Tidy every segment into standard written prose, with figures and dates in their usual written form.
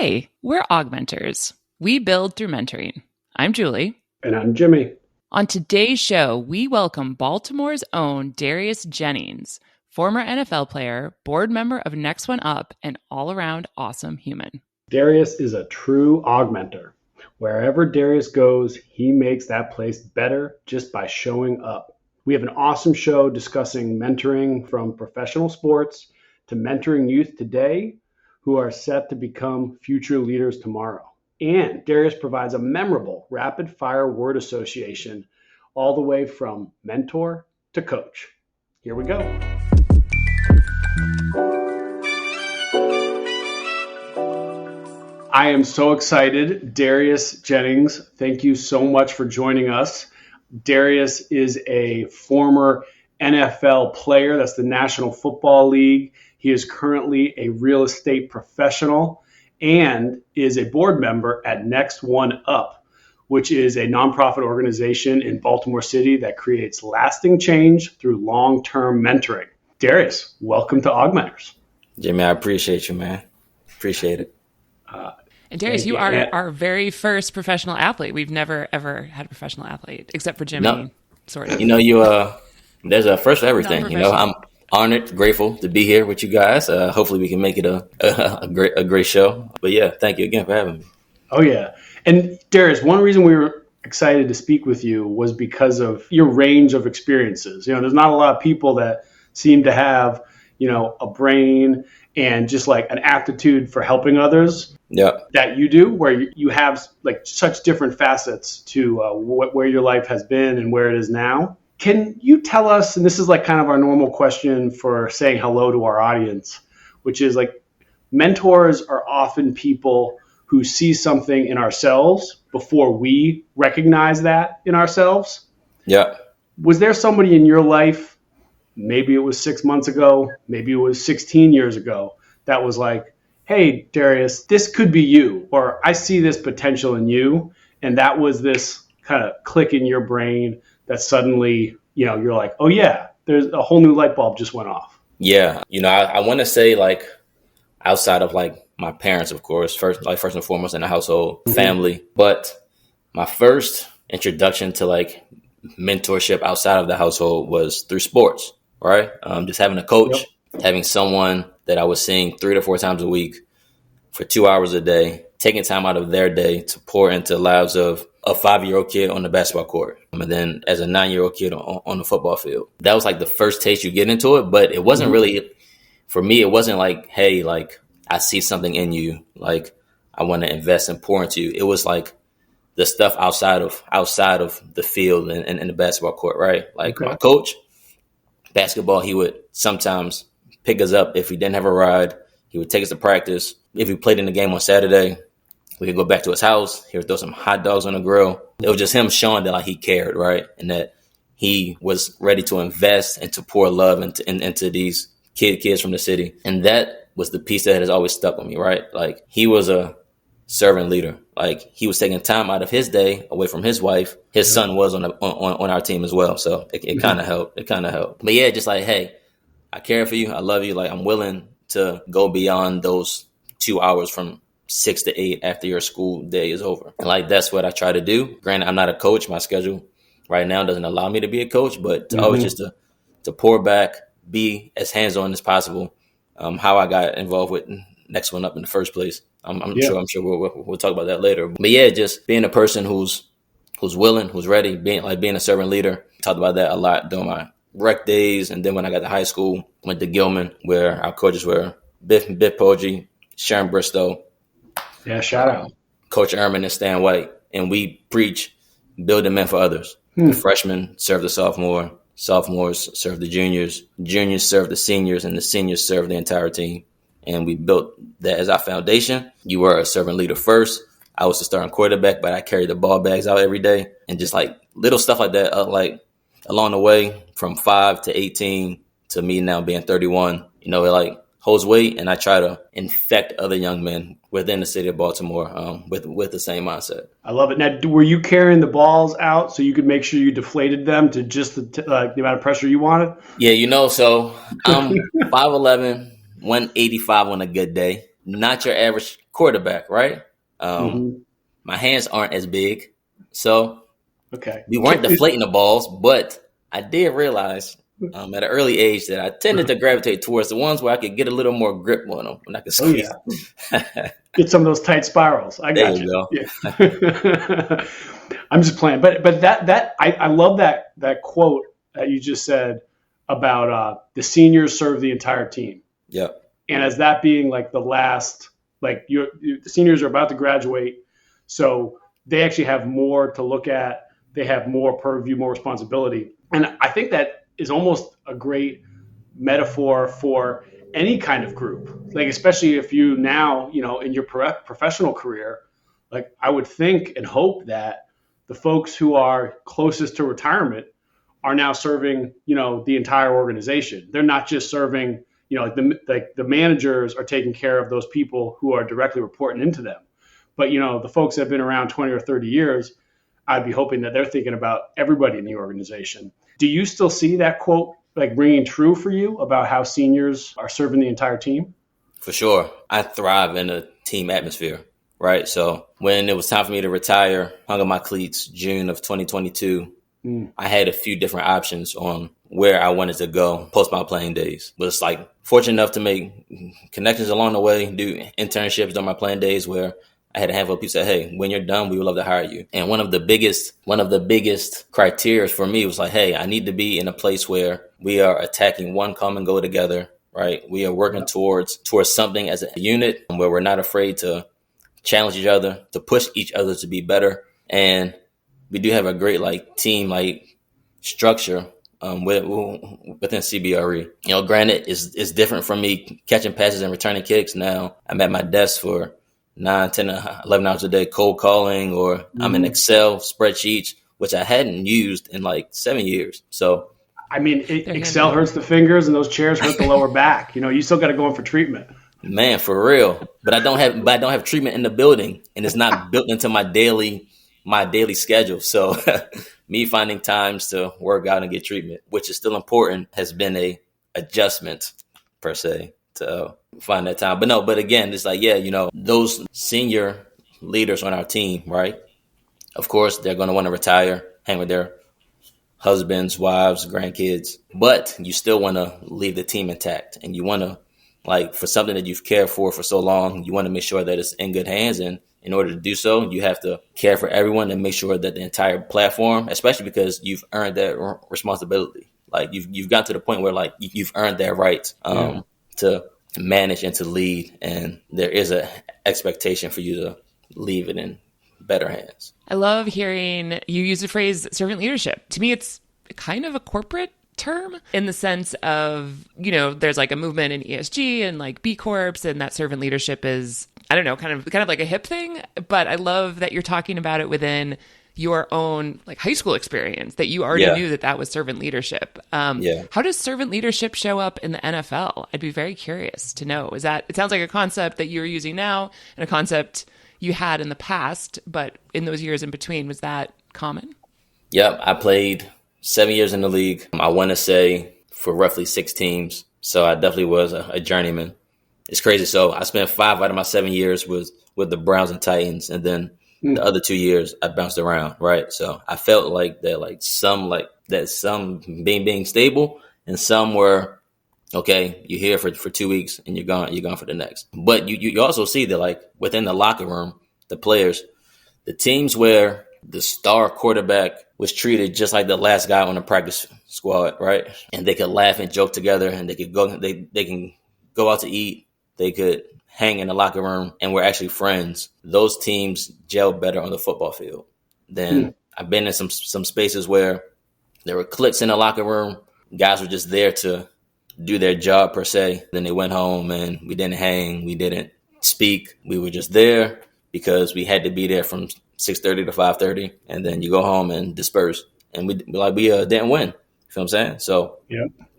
Hey, we're Augmenters. We build through mentoring. I'm Julie. And I'm Jimmy. On today's show, we welcome Baltimore's own Darius Jennings, former NFL player, board member of Next One Up, and all-around awesome human. Darius is a true augmenter. Wherever Darius goes, he makes that place better just by showing up. We have an awesome show discussing mentoring from professional sports to mentoring youth today who are set to become future leaders tomorrow. And Darius provides a memorable rapid-fire word association all the way from mentor to coach. Here we go. I am so excited. Darius Jennings, thank you so much for joining us. Darius is a former NFL player. That's the National Football League. He is currently a real estate professional and is a board member at Next One Up, which is a nonprofit organization in Baltimore City that creates lasting change through long-term mentoring. Darius, welcome to Augmenters. Jimmy, I appreciate you, man. Appreciate it. And Darius, you are our very first professional athlete. We've never, ever had a professional athlete, except for Jimmy, No. sort of. You know, there's a first for everything. You know, I'm honored, grateful to be here with you guys. Hopefully we can make it a great show. But yeah, thank you again for having me. Oh, yeah. And Darius, one reason we were excited to speak with you was because of your range of experiences. You know, there's not a lot of people that seem to have, you know, a brain and just like an aptitude for helping others that you do, where you have like such different facets to where your life has been and where it is now. Can you tell us, and this is like kind of our normal question for saying hello to our audience, which is like mentors are often people who see something in ourselves before we recognize that in ourselves. Yeah. Was there somebody in your life, maybe it was 6 months ago, maybe it was 16 years ago, that was like, hey, Darius, this could be you, or I see this potential in you. And that was this kind of click in your brain that suddenly, you know, you're like, oh yeah, there's a whole new light bulb just went off. Yeah. You know, I want to say like outside of like my parents, of course, first and foremost in the household, family. But my first introduction to like mentorship outside of the household was through sports, right? Just having a coach, having someone that I was seeing 3 to 4 times a week for 2 hours a day, taking time out of their day to pour into the lives of a 5-year-old kid on the basketball court. And then as a 9-year-old kid on the football field. That was like the first taste you get into it. But it wasn't really, for me, it wasn't like, hey, like I see something in you. Like I want to invest and pour into you. It was like the stuff outside of the field and the basketball court, right? Like my coach, basketball, he would sometimes pick us up if we didn't have a ride. He would take us to practice. If we played in the game on Saturday, we could go back to his house. He would throw some hot dogs on the grill. It was just him showing that like he cared, right? And that he was ready to invest and to pour love into these kids from the city. And that was the piece that has always stuck with me, right? Like he was a servant leader. Like he was taking time out of his day away from his wife. His son was on our team as well. So it kind of helped. It kind of helped. But yeah, just like, hey, I care for you. I love you. Like I'm willing to go beyond those 2 hours from 6 to 8 after your school day is over. And like, that's what I try to do. Granted, I'm not a coach. My schedule right now doesn't allow me to be a coach, but to always just to pour back, be as hands-on as possible. How I got involved with Next One Up in the first place. I'm sure we'll talk about that later. But yeah, just being a person who's willing, who's ready, being a servant leader. Talked about that a lot during my rec days. And then when I got to high school, went to Gilman, where our coaches were Biff Poggi, Sharon Bristow. Yeah, shout out. Coach Ehrman and Stan White. And we preach building men for others. The freshmen serve the sophomore. Sophomores serve the juniors. Juniors serve the seniors. And the seniors serve the entire team. And we built that as our foundation. You were a servant leader first. I was the starting quarterback, but I carried the ball bags out every day. And just like little stuff like that, like along the way from 5 to 18 to me now being 31, you know, it like holds weight. And I try to infect other young men within the city of Baltimore with the same mindset. I love it. Now, were you carrying the balls out so you could make sure you deflated them to just the amount of pressure you wanted? Yeah, you know, so I'm 5'11", 185 on a good day. not your average quarterback, right? Mm-hmm. My hands aren't as big, so Okay. we weren't deflating the balls, but I did realize at an early age that I tended to gravitate towards the ones where I could get a little more grip on them when I could Oh squeeze. yeah. Get some of those tight spirals. I There got you you. go. Yeah. I'm just playing, but that I love that quote that you just said about the seniors serve the entire team, Yep. and as that being like the last, like the seniors are about to graduate, so they actually have more to look at. They have more purview, more responsibility, and I think that is almost a great metaphor for any kind of group, like especially if you now, in your professional career, like I would think and hope that the folks who are closest to retirement are now serving, the entire organization. They're not just serving, like the managers are taking care of those people who are directly reporting into them, but the folks that have been around 20 or 30 years, I'd be hoping that they're thinking about everybody in the organization. Do you still see that quote like ringing true for you about how seniors are serving the entire team? For sure. I thrive in a team atmosphere, right? So when it was time for me to retire, hung up my cleats June of 2022, I had a few different options on where I wanted to go post my playing days. But it's like fortunate enough to make connections along the way, do internships during my playing days where I had a handful of people say, hey, when you're done, we would love to hire you. And one of the biggest criteria for me was like, hey, I need to be in a place where we are attacking one common goal together, right? We are working towards something as a unit where we're not afraid to challenge each other, to push each other to be better. And we do have a great team structure within CBRE. Granted, it's different from me catching passes and returning kicks. Now I'm at my desk for 9, 10, 11 hours a day, cold calling, or I'm in Excel spreadsheets, which I hadn't used in 7 years. So, I mean, Excel hurts the fingers and those chairs hurt the lower back. You still got to go in for treatment. Man, for real. But I don't have treatment in the building, and it's not built into my daily schedule. So me finding times to work out and get treatment, which is still important, has been a adjustment per se to find that time. But again, it's those senior leaders on our team, right? Of course, they're going to want to retire, hang with their husbands, wives, grandkids, but you still want to leave the team intact, and you want to, for something that you've cared for so long, you want to make sure that it's in good hands. And in order to do so, you have to care for everyone and make sure that the entire platform, especially because you've earned that responsibility, you've got to the point where you've earned that right to manage and to lead, and there is an expectation for you to leave it in better hands. I love hearing you use the phrase servant leadership. To me, it's kind of a corporate term in the sense of, there's a movement in ESG and B Corps, and that servant leadership is, I don't know, kind of like a hip thing. But I love that you're talking about it within your own high school experience, that you already knew that was servant leadership. How does servant leadership show up in the NFL? I'd be very curious to know. It sounds like a concept that you're using now and a concept you had in the past, but in those years in between, was that common? Yep. I played 7 years in the league. I want to say for roughly 6 teams. So I definitely was a journeyman. It's crazy. So I spent 5 out of my 7 years with the Browns and Titans. And then the other 2 years I bounced around. Right. So I felt some being stable, and some were, okay, you're here for 2 weeks and you're gone for the next. But you also see that within the locker room, the players, the teams where the star quarterback was treated just like the last guy on the practice squad, right? And they could laugh and joke together, and they can go out to eat. They could hang in the locker room, and we're actually friends. Those teams gel better on the football field. Then I've been in some spaces where there were cliques in the locker room. Guys were just there to do their job per se. Then they went home and we didn't hang. We didn't speak. We were just there because we had to be there from 6:30 to 5:30, and then you go home and disperse. And we didn't win. You feel what I'm saying? So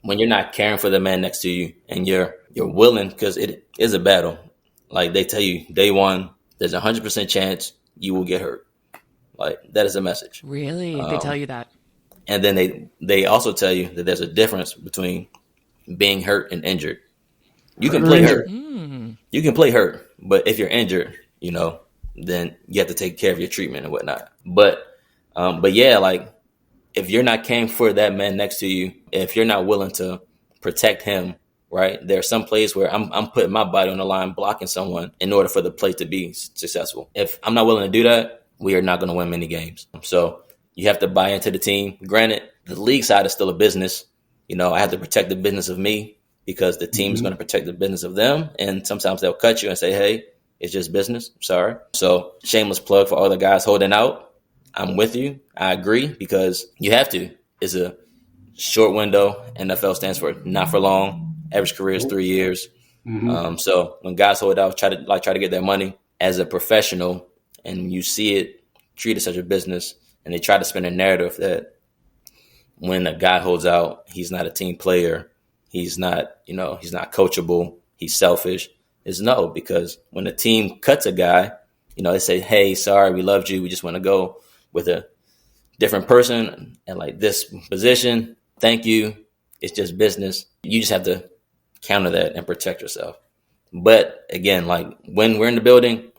when you're not caring for the man next to you, and you're willing, because it is a battle. They tell you day one, there's 100% chance you will get hurt. That is a message. Really? They tell you that? And then they also tell you that there's a difference between being hurt and injured. You can play hurt. You can play hurt, but if you're injured, then you have to take care of your treatment and whatnot. But yeah, like if you're not caring for that man next to you, if you're not willing to protect him, right? There are some plays where I'm putting my body on the line, blocking someone in order for the play to be successful. If I'm not willing to do that, we are not going to win many games. So you have to buy into the team. Granted, the league side is still a business. I have to protect the business of me because the team is going to protect the business of them. And sometimes they'll cut you and say, hey, it's just business. Sorry. So shameless plug for all the guys holding out. I'm with you. I agree because you have to. It's a short window. NFL stands for not for long. Average career is 3 years. So when guys hold out, try to get their money as a professional, and you see it treated such a business, and they try to spin a narrative that when a guy holds out, he's not a team player. He's not, he's not coachable. He's selfish. Is no, because when a team cuts a guy, they say, hey, sorry, we loved you. We just want to go with a different person and like this position. Thank you. It's just business. You just have to counter that and protect yourself. But again, like when we're in the building,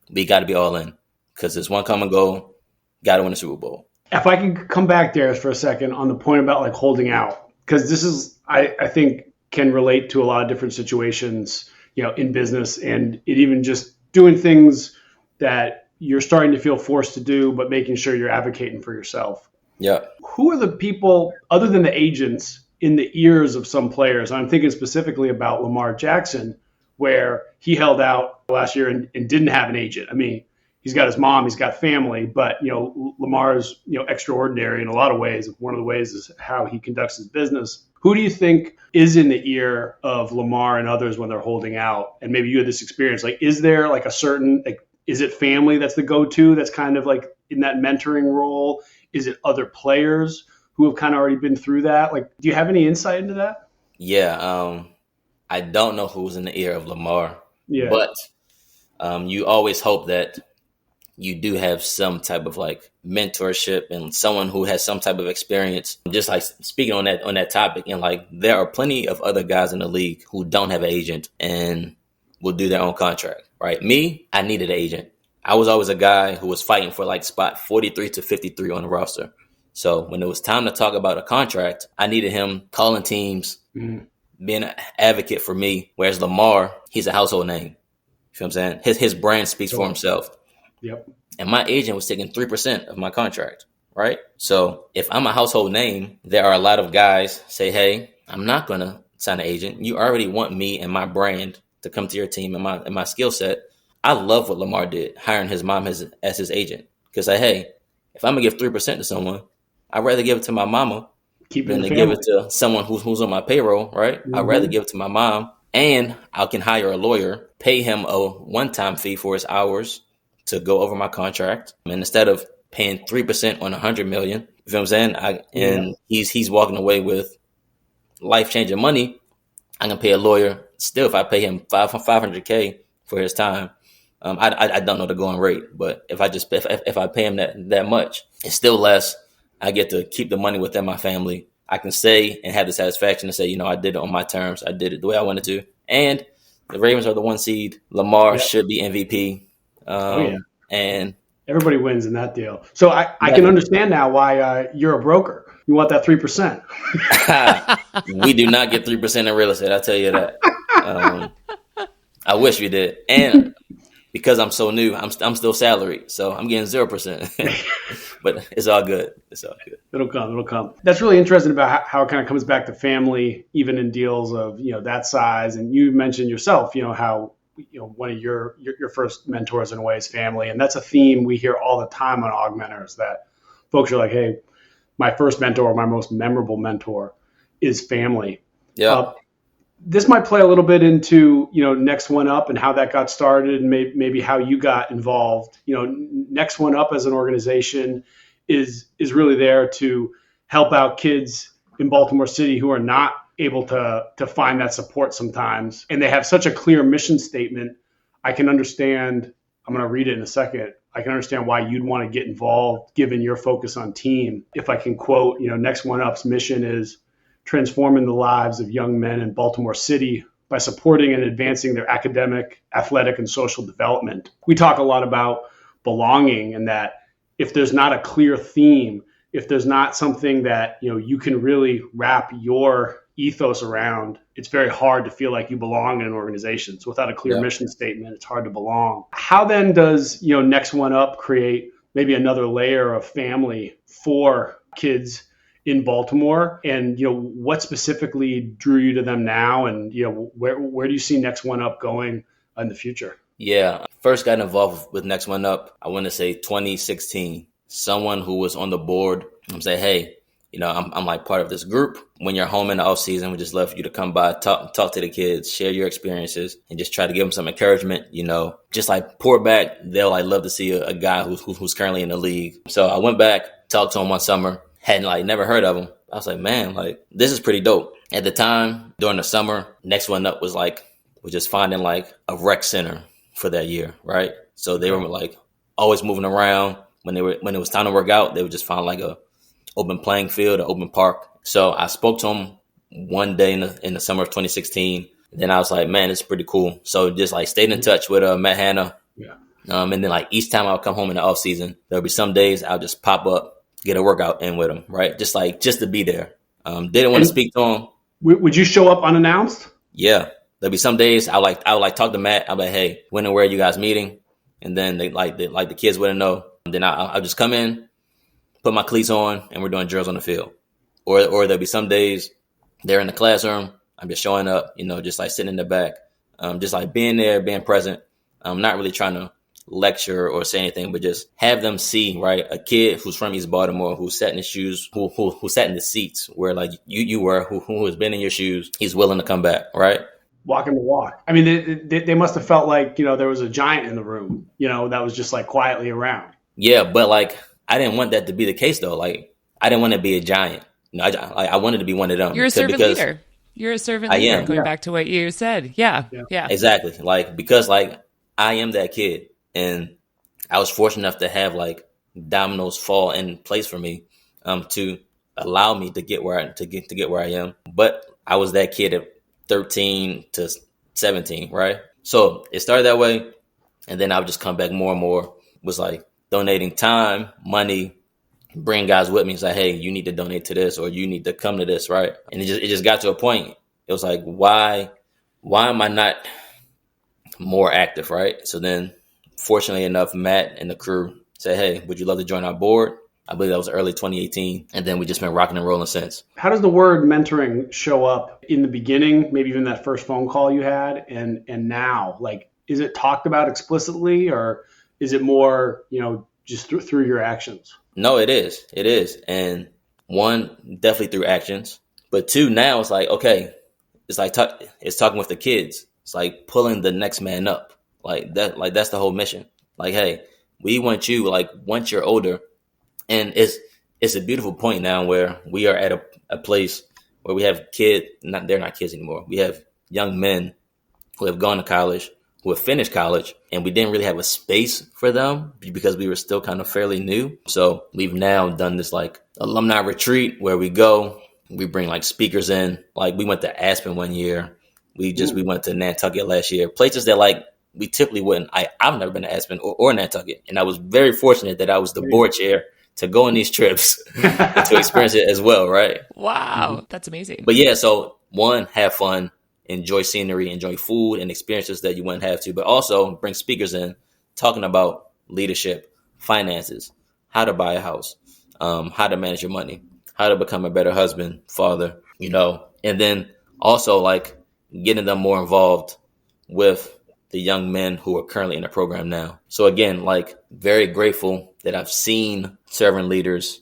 we got to be all in because it's one common goal. Got to win the Super Bowl. If I can come back, Darius, for a second on the point about like holding out, because this is, I think, can relate to a lot of different situations, in business, and it even just doing things that you're starting to feel forced to do, but making sure you're advocating for yourself. Yeah. Who are the people, other than the agents, in the ears of some players? I'm thinking specifically about Lamar Jackson, where he held out last year and didn't have an agent. I mean, he's got his mom, he's got family, but Lamar is extraordinary in a lot of ways. One of the ways is how he conducts his business. Who do you think is in the ear of Lamar and others when they're holding out? And maybe you had this experience. Like, is there like a certain, is it family that's the go-to that's kind of like in that mentoring role? Is it other players who have kind of already been through that? Like, do you have any insight into that? Yeah. I don't know who's in the ear of Lamar, but you always hope that you do have some type of like mentorship and someone who has some type of experience. Just like speaking on that topic, and like there are plenty of other guys in the league who don't have an agent and will do their own contract, right? Me, I needed an agent. I was always a guy who was fighting for like spot 43 to 53 on the roster. So when it was time to talk about a contract, I needed him calling teams, being an advocate for me. Whereas Lamar, he's a household name. You feel what I'm saying? His brand speaks for himself. Yep. And my agent was taking 3% of my contract, right? So if I'm a household name, there are a lot of guys say, hey, I'm not going to sign an agent. You already want me and my brand to come to your team and my skill set. I love what Lamar did, hiring his mom as his agent. Because hey, if I'm going to give 3% to someone, I'd rather give it to my mama than to give it to someone who's on my payroll, right? I'd rather give it to my mom, and I can hire a lawyer, pay him a one-time fee for his hours to go over my contract. And instead of paying 3% on $100 million, you feel what I'm saying? He's walking away with life-changing money. I can pay a lawyer still if I pay him $500K for his time. I don't know the going rate, but if I pay him that much, it's still less. I get to keep the money within my family. I can say and have the satisfaction to say, I did it on my terms. I did it the way I wanted to. And the Ravens are the 1 seed. Lamar should be MVP. And everybody wins in that deal. So I can understand now why you're a broker. You want that 3%. We do not get 3% in real estate. I'll tell you that. I wish we did. And because I'm so new, I'm still salaried. So I'm getting 0%. But it's all good. It's all good. It'll come. That's really interesting about how it kind of comes back to family, even in deals of, that size. And you mentioned yourself, how one of your first mentors in a way is family. And that's a theme we hear all the time on Augmenters, that folks are like, hey, my first mentor, my most memorable mentor is family. Yeah. This might play a little bit into, Next One Up and how that got started and maybe how you got involved. Next One Up as an organization is really there to help out kids in Baltimore City who are not able to find that support sometimes. And they have such a clear mission statement. I can understand, I'm going to read it in a second. I can understand why you'd want to get involved given your focus on team. If I can quote, Next One Up's mission is transforming the lives of young men in Baltimore City by supporting and advancing their academic, athletic, and social development. We talk a lot about belonging, and that if there's not a clear theme, if there's not something that you can really wrap your ethos around, it's very hard to feel like you belong in an organization. So without a clear mission statement, it's hard to belong. How then does Next One Up create maybe another layer of family for kids in Baltimore? And what specifically drew you to them now? And where do you see Next One Up going in the future? Yeah, first got involved with Next One Up, I want to say 2016. Someone who was on the board say, hey, I'm like part of this group. When you're home in the off season, we just love for you to come by, talk to the kids, share your experiences, and just try to give them some encouragement. Just like pour back. They'll like love to see a guy who's currently in the league. So I went back, talked to him one summer, hadn't never heard of him. I was like, man, this is pretty dope. At the time, during the summer, Next One Up was just finding a rec center for that year, right? So they were always moving around. When it was time to work out, they would just find a open playing field, an open park. So I spoke to him one day in the summer of 2016. Then I was like, man, it's pretty cool. So just stayed in touch with Matt Hanna. Yeah. And then each time I would come home in the off season, there'll be some days I'll just pop up, get a workout in with him, right? Just to be there. Didn't want to speak to him. Would you show up unannounced? Yeah. There'll be some days I would talk to Matt. I'll be like, hey, when and where are you guys meeting? And then the kids wouldn't know. And then I'll just come in, put my cleats on, and we're doing drills on the field. Or there'll be some days they're in the classroom. I'm just showing up, just sitting in the back, just being there, being present. I'm not really trying to lecture or say anything, but just have them see, right, a kid who's from East Baltimore, who sat in his shoes, who sat in the seats where you were, who has been in your shoes. He's willing to come back, right? Walking the walk. I mean, they must have felt like there was a giant in the room, that was just quietly around. Yeah, but I didn't want that to be the case though. I didn't want to be a giant. I wanted to be one of them. You're a servant leader. You're a servant leader. I am. Going back to what you said. Yeah. Exactly. Because I am that kid, and I was fortunate enough to have dominoes fall in place for me, to allow me to get where I am. But I was that kid at 13 to 17, right? So it started that way, and then I would just come back more and more. Was donating time, money, bring guys with me. It's hey, you need to donate to this, or you need to come to this, right? And it just got to a point. It was why am I not more active, right? So then, fortunately enough, Matt and the crew said, hey, would you love to join our board? I believe that was early 2018. And then we just been rocking and rolling since. How does the word mentoring show up in the beginning, maybe even that first phone call you had, and now? Is it talked about explicitly, or is it more, just through your actions? No, it is. It is. And one, definitely through actions. But two, now it's okay, it's it's talking with the kids. It's pulling the next man up. That's the whole mission. Hey, we want you, once you're older. And it's a beautiful point now where we are at a place where we have they're not kids anymore. We have young men who have gone to college, who have finished college, and we didn't really have a space for them because we were still kind of fairly new. So we've now done this alumni retreat where we go, we bring speakers in. We went to Aspen one year. We went to Nantucket last year. Places that we typically wouldn't. I've never been to Aspen or Nantucket. And I was very fortunate that I was the board chair to go on these trips and to experience it as well, right? Wow, that's amazing. But yeah, so one, have fun, enjoy scenery, enjoy food and experiences that you wouldn't have to, but also bring speakers in talking about leadership, finances, how to buy a house, how to manage your money, how to become a better husband, father, and then also getting them more involved with the young men who are currently in the program now. So again, very grateful that I've seen servant leaders,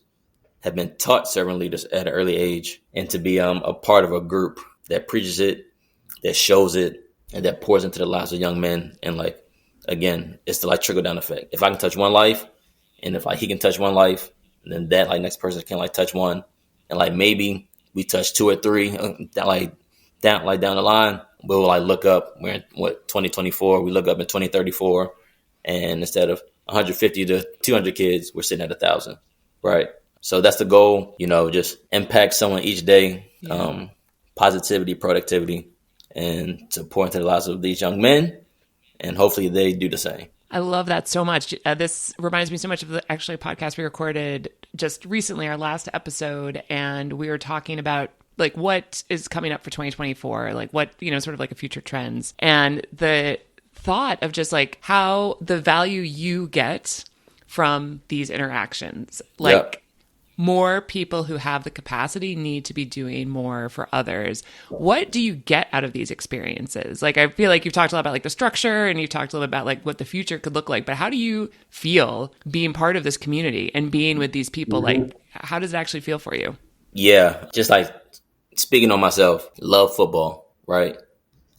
have been taught servant leaders at an early age, and to be a part of a group that preaches it, that shows it, and that pours into the lives of young men. And again, it's the trickle down effect. If I can touch one life, and if he can touch one life, then that next person can touch one, and maybe we touch two or three, down the line, we'll look up. We're in 2024. We look up in 2034, and instead of 150 to 200 kids, we're sitting at 1,000, right? So that's the goal. Just impact someone each day. Positivity, productivity, and to pour into the lives of these young men, and hopefully they do the same. I love that so much. This reminds me so much of the actually podcast we recorded just recently, our last episode, and we were talking about like what is coming up for 2024, like what, sort of like a future trends. And the thought of just like how the value you get from these interactions, like more people who have the capacity need to be doing more for others. What do you get out of these experiences? Like, I feel like you've talked a lot about like the structure and you've talked a little bit about like what the future could look like, but how do you feel being part of this community and being with these people? Like, how does it actually feel for you? Yeah, just like speaking on myself, love football, right?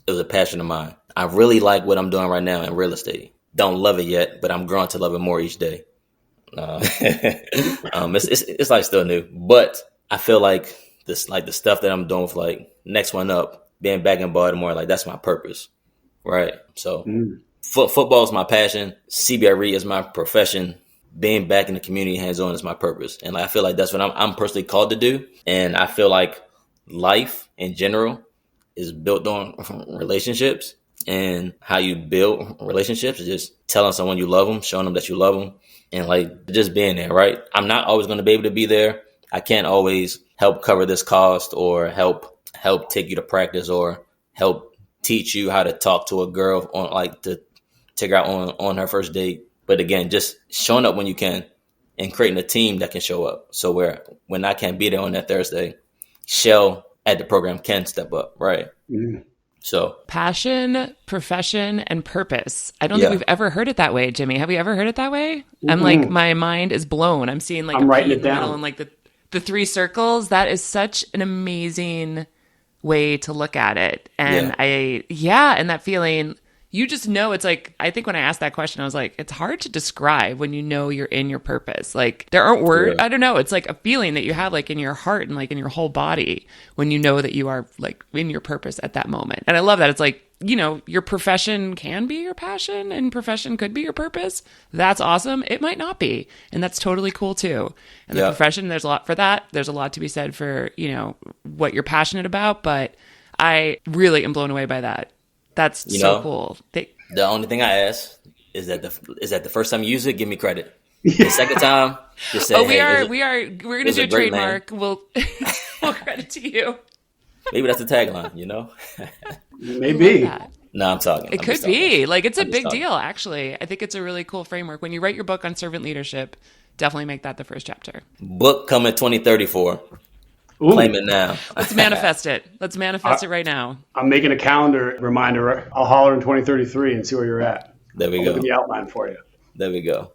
It was a passion of mine. I really like what I'm doing right now in real estate. Don't love it yet, but I'm growing to love it more each day. It's like still new, but I feel like this, like the stuff that I'm doing for like next one up, being back in Baltimore, like that's my purpose, right? So football is my passion. CBRE is my profession. Being back in the community hands-on is my purpose. And like, I feel like that's what I'm personally called to do. And I feel like life in general is built on relationships, and how you build relationships is just telling someone you love them, showing them that you love them, and like just being there, right? I'm not always going to be able to be there. I can't always help cover this cost or help take you to practice or help teach you how to talk to a girl on like to take her out on her first date. But again, just showing up when you can and creating a team that can show up. So when I can't be there on that Thursday, Shell at the program can step up, right? So passion, profession, and purpose. I don't think we've ever heard it that way, Jimmy. Have we ever heard it that way? I'm like, my mind is blown. I'm seeing like I'm writing it down and like the three circles. That is such an amazing way to look at it. And and that feeling, you just know, it's like, I think when I asked that question, I was like, it's hard to describe when you know you're in your purpose. Like there aren't words. I don't know. It's like a feeling that you have like in your heart and like in your whole body when you know that you are like in your purpose at that moment. And I love that. It's like, your profession can be your passion and profession could be your purpose. That's awesome. It might not be. And that's totally cool too. And the profession, there's a lot for that. There's a lot to be said for, what you're passionate about, but I really am blown away by that. That's so cool. The only thing I ask is that the first time you use it, give me credit. The second time, just say, we're going to do a trademark. We'll credit to you. Maybe that's the tagline, Maybe. No, I'm talking. It could be. Like, it's a big deal, actually. I think it's a really cool framework. When you write your book on servant leadership, definitely make that the first chapter. Book coming 2034. Ooh. Claim it now. Let's manifest it. Let's manifest it right now. I'm making a calendar reminder. I'll holler in 2033 and see where you're at. There we go. Look at the outline for you. There we go.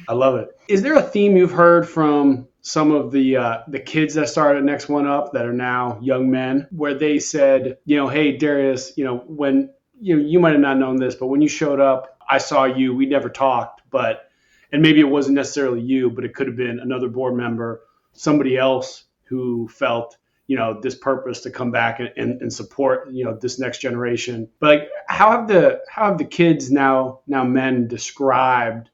I love it. Is there a theme you've heard from some of the kids that started Next One Up that are now young men, where they said, hey, Darius, when you might have not known this, but when you showed up, I saw you. We never talked, and maybe it wasn't necessarily you, but it could have been another board member, somebody else who felt, this purpose to come back and support, this next generation. But like, how have the kids now men described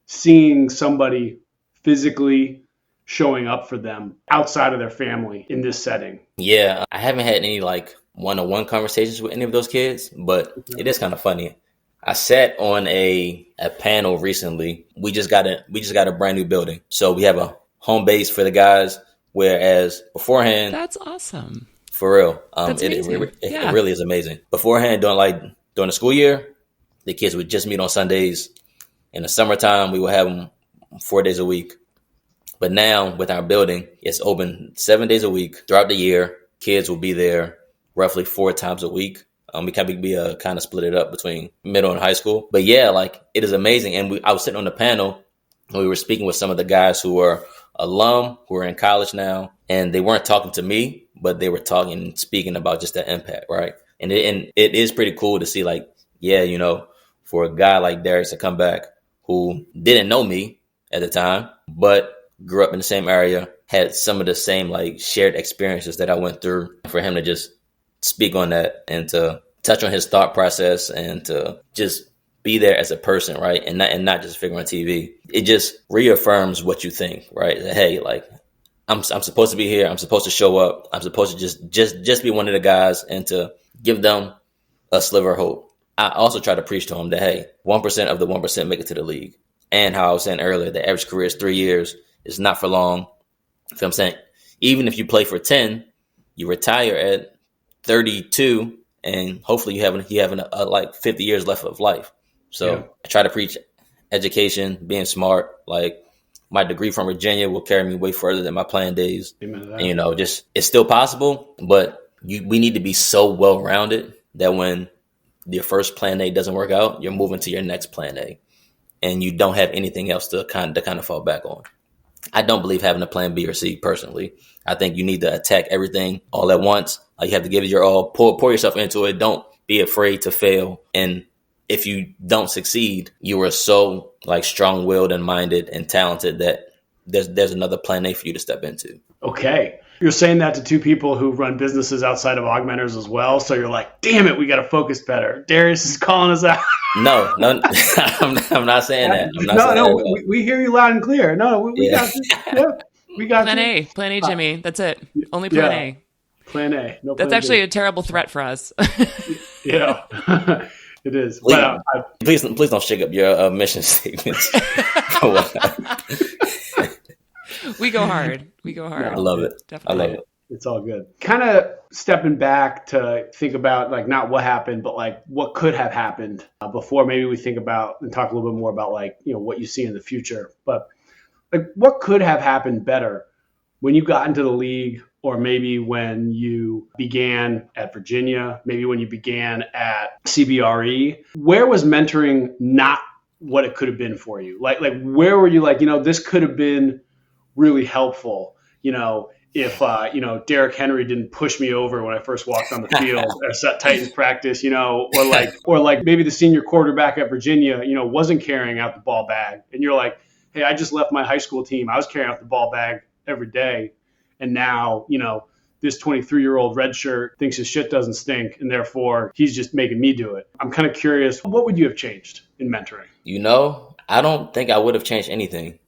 seeing somebody physically showing up for them outside of their family in this setting? Yeah, I haven't had any like one-on-one conversations with any of those kids, but it is kind of funny. I sat on a panel recently. We just got a brand new building, so we have a home base for the guys. Whereas beforehand, that's awesome. For real, it really is amazing. Beforehand, during the school year, the kids would just meet on Sundays. In the summertime, we would have them 4 days a week. But now with our building, it's open 7 days a week throughout the year. Kids will be there roughly 4 times a week. We kind of split it up between middle and high school. But yeah, like it is amazing. And I was sitting on the panel and we were speaking with some of the guys who were alum, who are in college now, and they weren't talking to me, but they were talking and speaking about just the impact, right? And it is pretty cool to see, like, for a guy like Darius to come back who didn't know me at the time, but grew up in the same area, had some of the same like shared experiences that I went through, for him to just speak on that and to touch on his thought process and to just be there as a person, right? And not just figure on TV. It just reaffirms what you think, right? That, hey, like, I'm supposed to be here. I'm supposed to show up. I'm supposed to just be one of the guys and to give them a sliver of hope. I also try to preach to them that, hey, 1% of the 1% make it to the league. And how I was saying earlier, the average career is 3 years. It's not for long. You know what I'm saying? Even if you play for 10, you retire at 32, and hopefully you have like 50 years left of life. So I try to preach education, being smart. Like, my degree from Virginia will carry me way further than my playing days. And, just it's still possible, but we need to be so well rounded that when your first plan A doesn't work out, you're moving to your next plan A, and you don't have anything else to kind of fall back on. I don't believe having a plan B or C personally. I think you need to attack everything all at once. You have to give it your all, pour yourself into it. Don't be afraid to fail. And if you don't succeed, you are so like strong-willed and minded and talented that there's another plan A for you to step into. Okay. You're saying that to two people who run businesses outside of augmenters as well. So you're like, damn it, we got to focus better. Darius is calling us out. No, I'm not saying that. We hear you loud and clear. No, we got you. Yeah, we got Plan A, Jimmy. That's it. Only Plan A. Plan A. No. That's actually a terrible threat for us. Yeah, it is. Please don't shake up your mission statements. We go hard. I love it. Definitely. I love it. It's all good. Kind of stepping back to think about like not what happened, but like what could have happened before maybe we think about and talk a little bit more about like, what you see in the future. But like what could have happened better when you got into the league, or maybe when you began at Virginia, maybe when you began at CBRE? Where was mentoring not what it could have been for you? Like where were you like, this could have been really helpful, if Derrick Henry didn't push me over when I first walked on the field at Titans practice, or like maybe the senior quarterback at Virginia, wasn't carrying out the ball bag, and you're like, hey, I just left my high school team. I was carrying out the ball bag every day, and now this 23-year-old redshirt thinks his shit doesn't stink, and therefore he's just making me do it. I'm kind of curious, what would you have changed in mentoring? I don't think I would have changed anything.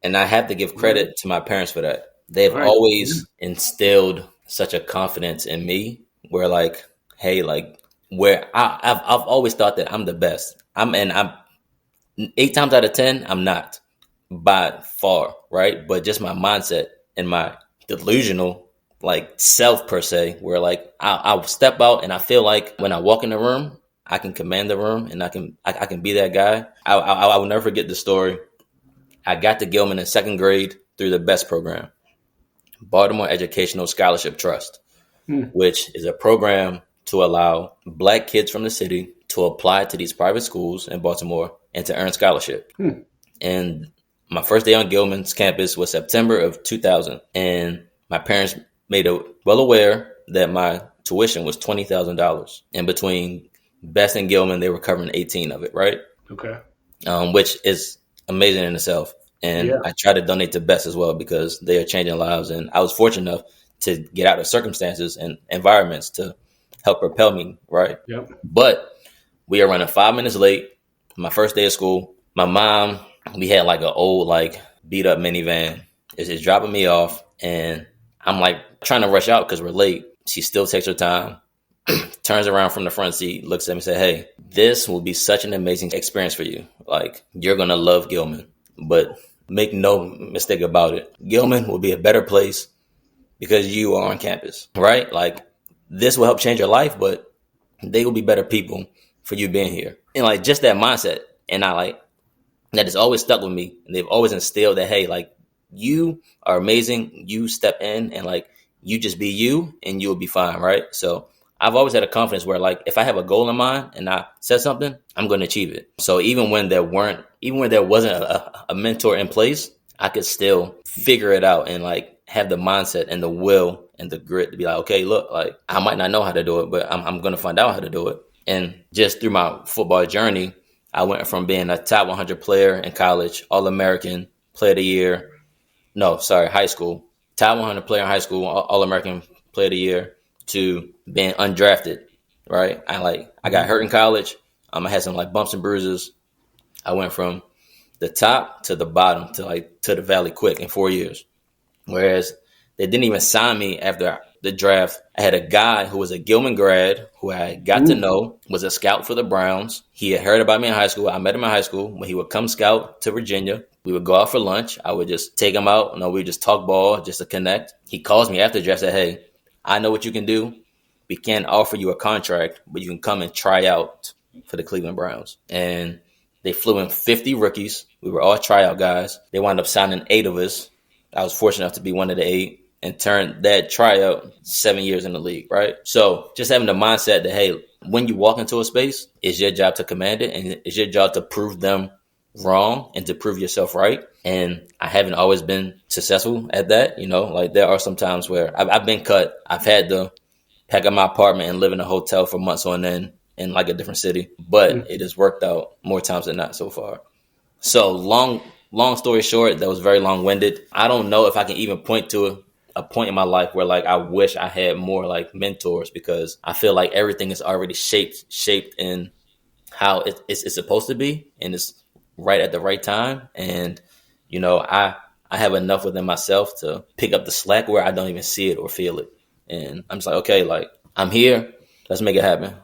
And I have to give credit to my parents for that. They've always instilled such a confidence in me where like, hey, like where I've always thought that I'm the best. I'm 8 times out of 10, I'm not by far. Right. But just my mindset and my delusional like self per se, where like I'll step out and I feel like when I walk in the room, I can command the room and I can be that guy. I will never forget the story. I got to Gilman in 2nd grade through the BEST program, Baltimore Educational Scholarship Trust, which is a program to allow Black kids from the city to apply to these private schools in Baltimore and to earn scholarship. And my first day on Gilman's campus was September of 2000. And my parents made it well aware that my tuition was $20,000. And between BEST and Gilman, they were covering 18 of it, right? Okay. Which is amazing in itself. And I try to donate to BEST as well because they are changing lives. And I was fortunate enough to get out of circumstances and environments to help propel me, right? Yep. But we are running 5 minutes late. My first day of school, my mom, we had like an old, like beat up minivan. It's dropping me off. And I'm like trying to rush out because we're late. She still takes her time, turns around from the front seat, looks at me and says, hey, this will be such an amazing experience for you. Like, you're going to love Gilman, but make no mistake about it. Gilman will be a better place because you are on campus, right? Like, this will help change your life, but they will be better people for you being here. And like, just that mindset. And that has always stuck with me. And they've always instilled that, hey, like, you are amazing. You step in and like, you just be you and you'll be fine, right? So I've always had a confidence where like, if I have a goal in mind and I said something, I'm going to achieve it. So even when there wasn't a mentor in place, I could still figure it out and like have the mindset and the will and the grit to be like, okay, look, like I might not know how to do it, but I'm going to find out how to do it. And just through my football journey, I went from being a top 100 player in college, All-American, Player of the Year. High school. Top 100 player in high school, All-American Player of the Year, to being undrafted, right? I got hurt in college. I had some like bumps and bruises. I went from the top to the bottom to the valley quick in 4 years. Whereas they didn't even sign me after the draft. I had a guy who was a Gilman grad who I got to know, was a scout for the Browns. He had heard about me in high school. I met him in high school. When he would come scout to Virginia, we would go out for lunch. I would just take him out. We would just talk ball just to connect. He calls me after the draft and said, hey, I know what you can do. We can't offer you a contract, but you can come and try out for the Cleveland Browns. And they flew in 50 rookies. We were all tryout guys. They wound up signing 8 of us. I was fortunate enough to be one of the 8 and turned that tryout 7 years in the league, right? So just having the mindset that, hey, when you walk into a space, it's your job to command it, and it's your job to prove them wrong and to prove yourself right. And I haven't always been successful at that. Like there are some times where I've been cut. I've had to pack up my apartment and live in a hotel for months on end in like a different city, but it has worked out more times than not so far. So long story short, that was very long-winded. I don't know if I can even point to a point in my life where like I wish I had more like mentors, because I feel like everything is already shaped in how it's supposed to be, and it's right at the right time. And I have enough within myself to pick up the slack where I don't even see it or feel it, and I'm just like, okay, like I'm here, let's make it happen.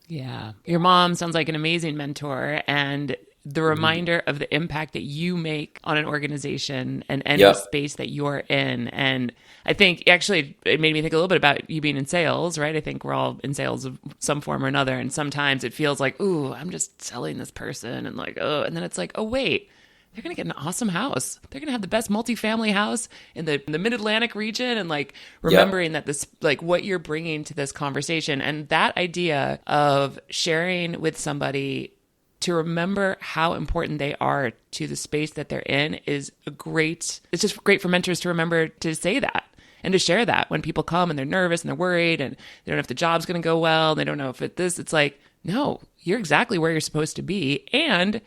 Yeah, your mom sounds like an amazing mentor, and the reminder of the impact that you make on an organization and any space that you're in. And I think actually it made me think a little bit about you being in sales, right? I think we're all in sales of some form or another. And sometimes it feels like, ooh, I'm just selling this person. And like, oh, and then it's like, oh, wait, they're going to get an awesome house. They're going to have the best multifamily house in the Mid-Atlantic region. And like remembering that this, like what you're bringing to this conversation, and that idea of sharing with somebody to remember how important they are to the space that they're in is it's just great for mentors to remember to say that and to share that when people come and they're nervous and they're worried and they don't know if the job's going to go well. They don't know if it's like, no, you're exactly where you're supposed to be. And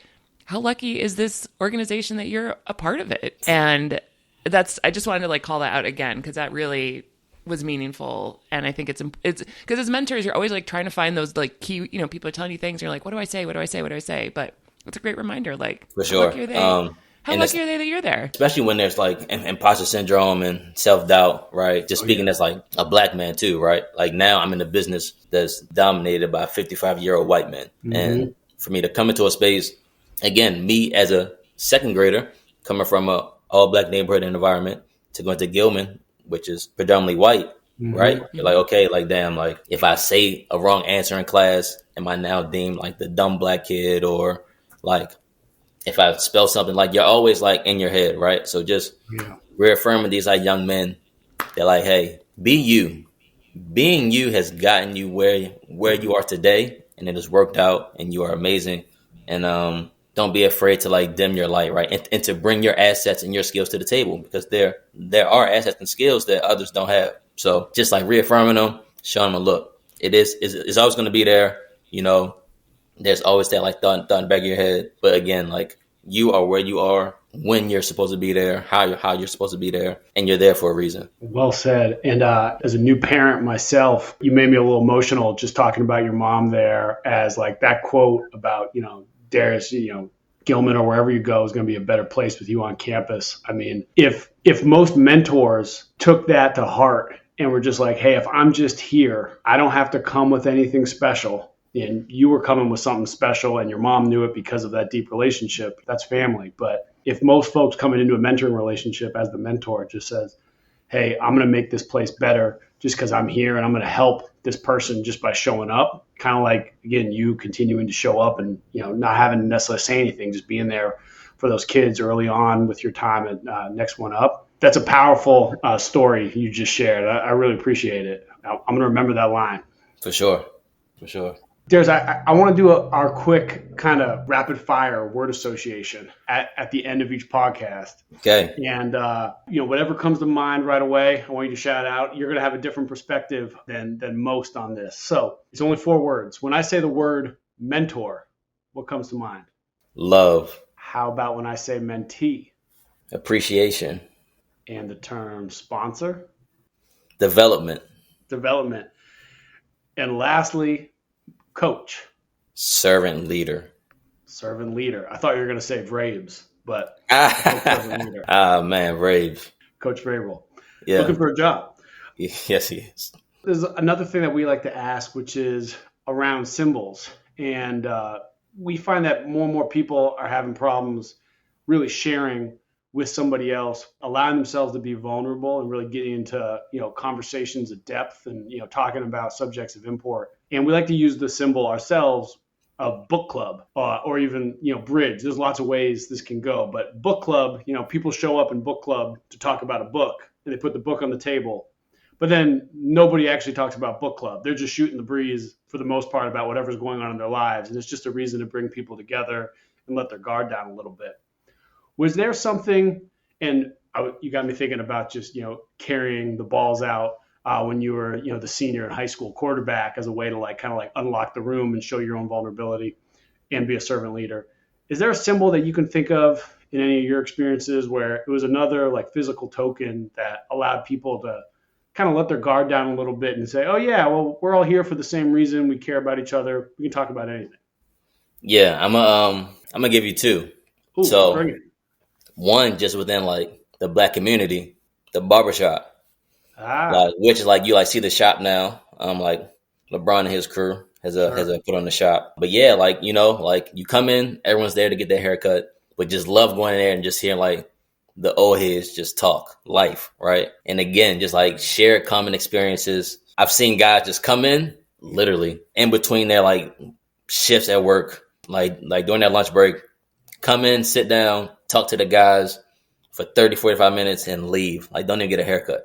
how lucky is this organization that you're a part of it? And I just wanted to like call that out again, because that really was meaningful. And I think it's because as mentors, you're always like trying to find those like key, people are telling you things. And you're like, what do I say? What do I say? What do I say? But it's a great reminder. Like, for sure. How lucky are they? How lucky are they that you're there? Especially when there's like imposter syndrome and self-doubt, right? Just speaking as like a black man too, right? Like now I'm in a business that's dominated by 55-year-old white men. And for me to come into a space, again, me as a second grader coming from a all black neighborhood and environment to going to Gilman, which is predominantly white, right? You're like, okay, like, damn, like if I say a wrong answer in class, am I now deemed like the dumb black kid? Or like if I spell something, like you're always like in your head, right? So just reaffirming these like young men, they're like, hey, be you. Being you has gotten you where you are today, and it has worked out, and you are amazing. And don't be afraid to like dim your light, right? And to bring your assets and your skills to the table, because there are assets and skills that others don't have. So just like reaffirming them, showing them, look, it's always going to be there. There's always that like thought in the back of your head. But again, like you are where you are when you're supposed to be there, how you're supposed to be there, and you're there for a reason. Well said. And as a new parent myself, you made me a little emotional just talking about your mom there, as like that quote about, Darius, Gilman or wherever you go is going to be a better place with you on campus. I mean, if most mentors took that to heart and were just like, hey, if I'm just here, I don't have to come with anything special. And you were coming with something special and your mom knew it because of that deep relationship. That's family. But if most folks coming into a mentoring relationship as the mentor just says, hey, I'm going to make this place better just because I'm here and I'm going to help this person just by showing up. Kind of like, again, you continuing to show up and, not having to necessarily say anything, just being there for those kids early on with your time at Next One Up. That's a powerful story you just shared. I really appreciate it. I'm going to remember that line. For sure. Darius, I want to do our quick kind of rapid fire word association at the end of each podcast. Okay. And, whatever comes to mind right away, I want you to shout out. You're going to have a different perspective than most on this. So it's only 4 words. When I say the word mentor, what comes to mind? Love. How about when I say mentee? Appreciation. And the term sponsor? Development. And lastly, coach. Servant leader. I thought you were going to say Vrabes, but Ah, man, Vrabes. Coach Vrabel. Yeah. looking for a job. Yes, he is. There's another thing that we like to ask, which is around symbols. And we find that more and more people are having problems really sharing with somebody else, allowing themselves to be vulnerable and really getting into, conversations of depth and, talking about subjects of import. And we like to use the symbol ourselves of book club or even, bridge. There's lots of ways this can go. But book club, people show up in book club to talk about a book and they put the book on the table. But then nobody actually talks about book club. They're just shooting the breeze for the most part about whatever's going on in their lives. And it's just a reason to bring people together and let their guard down a little bit. Was there something, and you got me thinking about just, carrying the balls out when you were, the senior in high school quarterback as a way to kind of unlock the room and show your own vulnerability and be a servant leader. Is there a symbol that you can think of in any of your experiences where it was another physical token that allowed people to kind of let their guard down a little bit and say, oh yeah, well, we're all here for the same reason. We care about each other. We can talk about anything. Yeah, I'm gonna give you two. Ooh, So bring it. one, just within the Black community, the barbershop, which is you see the shop now. LeBron and his crew has a put on the shop. But yeah, you come in, everyone's there to get their haircut, but just love going in there and just hearing the old heads just talk life, right? And again, just share common experiences. I've seen guys just come in literally in between their shifts at work, during their lunch break, come in, sit down, talk to the guys for 30, 45 minutes and leave. Don't even get a haircut. You know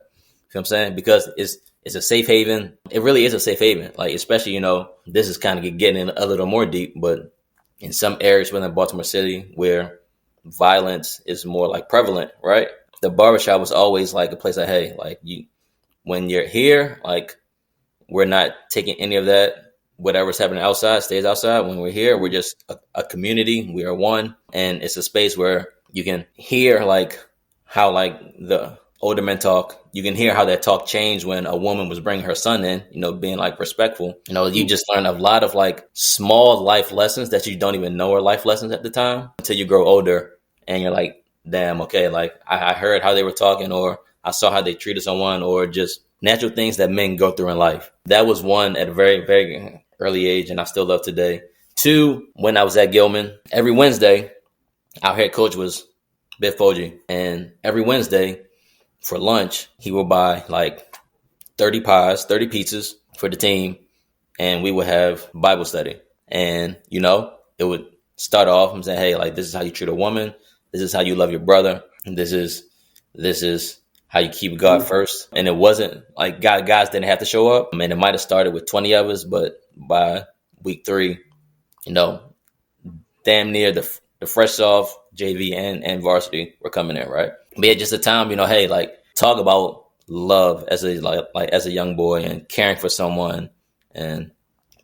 what I'm saying? Because it's a safe haven. It really is a safe haven. Especially, this is kind of getting in a little more deep, but in some areas within Baltimore City where violence is more prevalent, right? The barbershop was always a place hey, when you're here, we're not taking any of that. Whatever's happening outside stays outside. When we're here, we're just a community. We are one. And it's a space where you can hear how the older men talk. You can hear how that talk changed when a woman was bringing her son in, being respectful. You just learn a lot of small life lessons that you don't even know are life lessons at the time until you grow older and you're damn, okay, I heard how they were talking, or I saw how they treated someone, or just natural things that men go through in life. That was one at a very, very early age, and I still love today. Two, when I was at Gilman, every Wednesday, our head coach was Biff Foji, and every Wednesday for lunch, he would buy 30 pies, 30 pizzas for the team, and we would have Bible study. And, it would start off and say, hey, this is how you treat a woman. This is how you love your brother. And this is how you keep God first. And it wasn't guys didn't have to show up. I mean, it might have started with 20 of us, but by week 3, damn near the fresh off JV and varsity were coming in, right? But yeah, just a time, hey, talk about love as a young boy and caring for someone and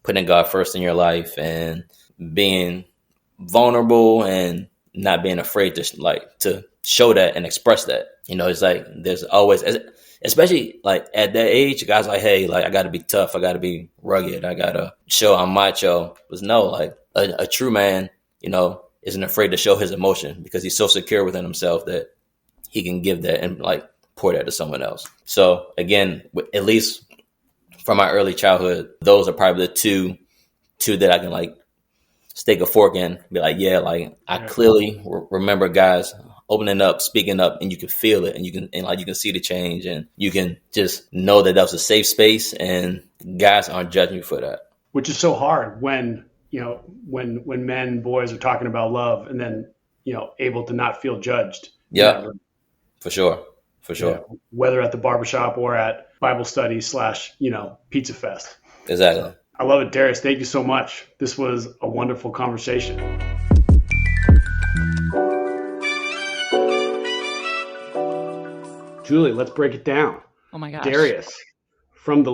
putting God first in your life and being vulnerable and not being afraid to show that and express that. It's there's always, especially at that age, guys hey, I got to be tough. I got to be rugged. I got to show I'm macho. But no, a true man, isn't afraid to show his emotion because he's so secure within himself that he can give that and pour that to someone else. So again, at least from my early childhood, those are probably the two that I can stake a fork in, be I clearly remember guys opening up, speaking up, and you can feel it, and you can see the change, and you can just know that was a safe space, and guys aren't judging you for that. Which is so hard when when men, boys are talking about love, and then able to not feel judged. Yeah, for sure. Yeah, whether at the barbershop or at Bible study / pizza fest. Exactly. I love it, Darius. Thank you so much. This was a wonderful conversation. Julie, let's break it down. Oh my gosh. Darius, from the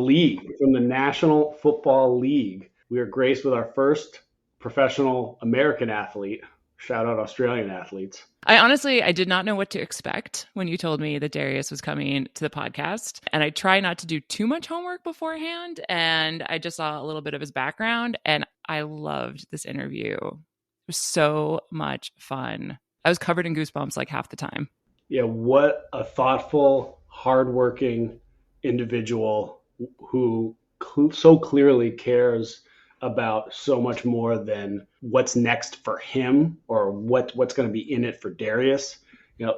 National Football League, we are graced with our first professional American athlete. Shout out Australian athletes. I did not know what to expect when you told me that Darius was coming to the podcast. And I try not to do too much homework beforehand. And I just saw a little bit of his background and I loved this interview. It was so much fun. I was covered in goosebumps half the time. Yeah, what a thoughtful, hardworking individual who so clearly cares about so much more than what's next for him or what's going to be in it for Darius.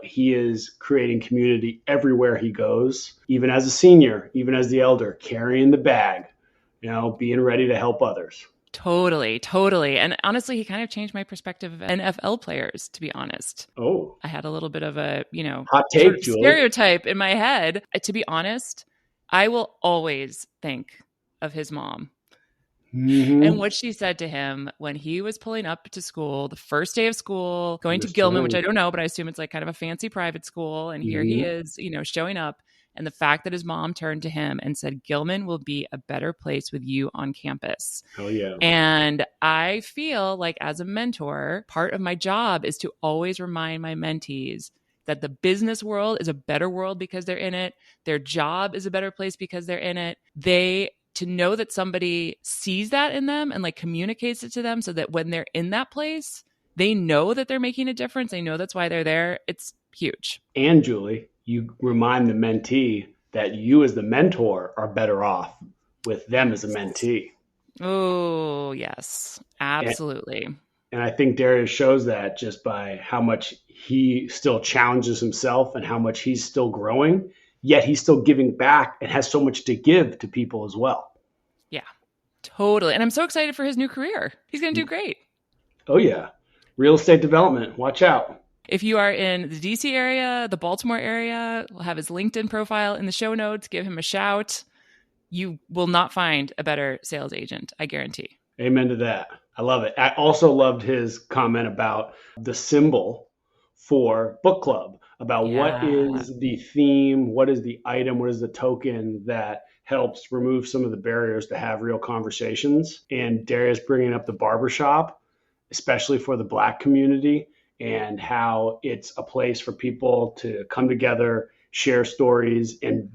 He is creating community everywhere he goes, even as a senior, even as the elder, carrying the bag, being ready to help others. Totally, totally. And honestly, he kind of changed my perspective of NFL players, to be honest. Oh, I had a little bit of a, hot take, sort of Julie. stereotype in my head. To be honest, I will always think of his mom. Mm-hmm. And what she said to him when he was pulling up to school, the first day of school, going to Gilman, which I don't know, but I assume it's like kind of a fancy private school. And here he is, showing up. And the fact that his mom turned to him and said, Gilman will be a better place with you on campus. Oh, yeah. And I feel like as a mentor, part of my job is to always remind my mentees that the business world is a better world because they're in it. Their job is a better place because they're in it. To know that somebody sees that in them and like communicates it to them so that when they're in that place, they know that they're making a difference. They know that's why they're there. It's huge. And Julie, you remind the mentee that you as the mentor are better off with them as a mentee. Oh, yes, absolutely. And I think Darius shows that just by how much he still challenges himself and how much he's still growing, yet he's still giving back and has so much to give to people as well. Yeah, totally. And I'm so excited for his new career. He's going to do great. Oh, yeah. Real estate development. Watch out. If you are in the DC area, the Baltimore area, we'll have his LinkedIn profile in the show notes. Give him a shout. You will not find a better sales agent, I guarantee. Amen to that. I love it. I also loved his comment about the symbol for book club, about what is the theme, what is the item, what is the token that helps remove some of the barriers to have real conversations. And Darius bringing up the barbershop, especially for the Black community, and how it's a place for people to come together, share stories, and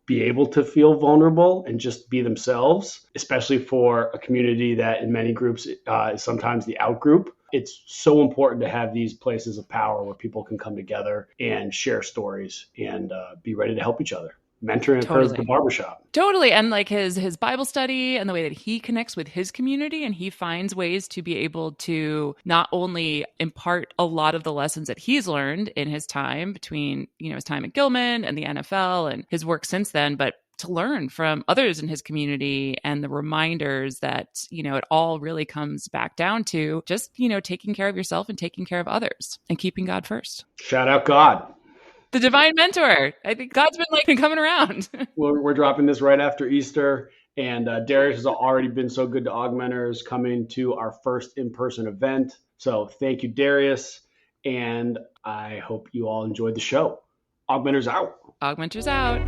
be able to feel vulnerable and just be themselves, especially for a community that in many groups is sometimes the out group. It's so important to have these places of power where people can come together and share stories and be ready to help each other. Mentoring occurs at the barbershop. Totally. And like his Bible study and the way that he connects with his community, and he finds ways to be able to not only impart a lot of the lessons that he's learned in his time between, his time at Gilman and the NFL and his work since then, but to learn from others in his community and the reminders that, it all really comes back down to just, taking care of yourself and taking care of others and keeping God first. Shout out God. The divine mentor. I think God's been coming around. We're dropping this right after Easter. And Darius has already been so good to Augmenters coming to our first in-person event. So thank you, Darius. And I hope you all enjoyed the show. Augmenters out. Augmenters out.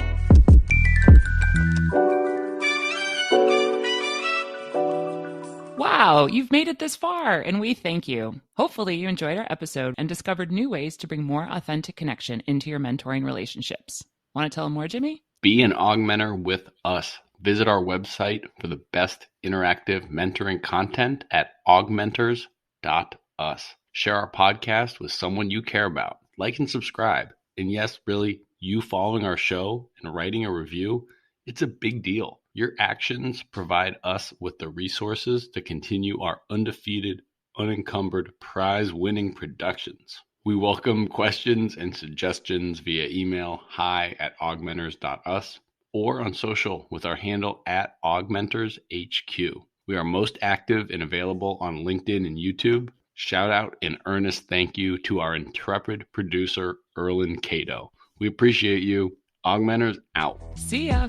Wow, you've made it this far, and we thank you. Hopefully you enjoyed our episode and discovered new ways to bring more authentic connection into your mentoring relationships. Want to tell them more, Jimmy? Be an augmenter with us. Visit our website for the best interactive mentoring content at augmenters.us. Share our podcast with someone you care about. Like and subscribe. And yes, really, you following our show and writing a review, it's a big deal. Your actions provide us with the resources to continue our undefeated, unencumbered, prize-winning productions. We welcome questions and suggestions via email hi@augmenters.us or on social with our handle @augmentershq. We are most active and available on LinkedIn and YouTube. Shout out and earnest thank you to our intrepid producer, Erlen Cato. We appreciate you. Augmenters out. See ya.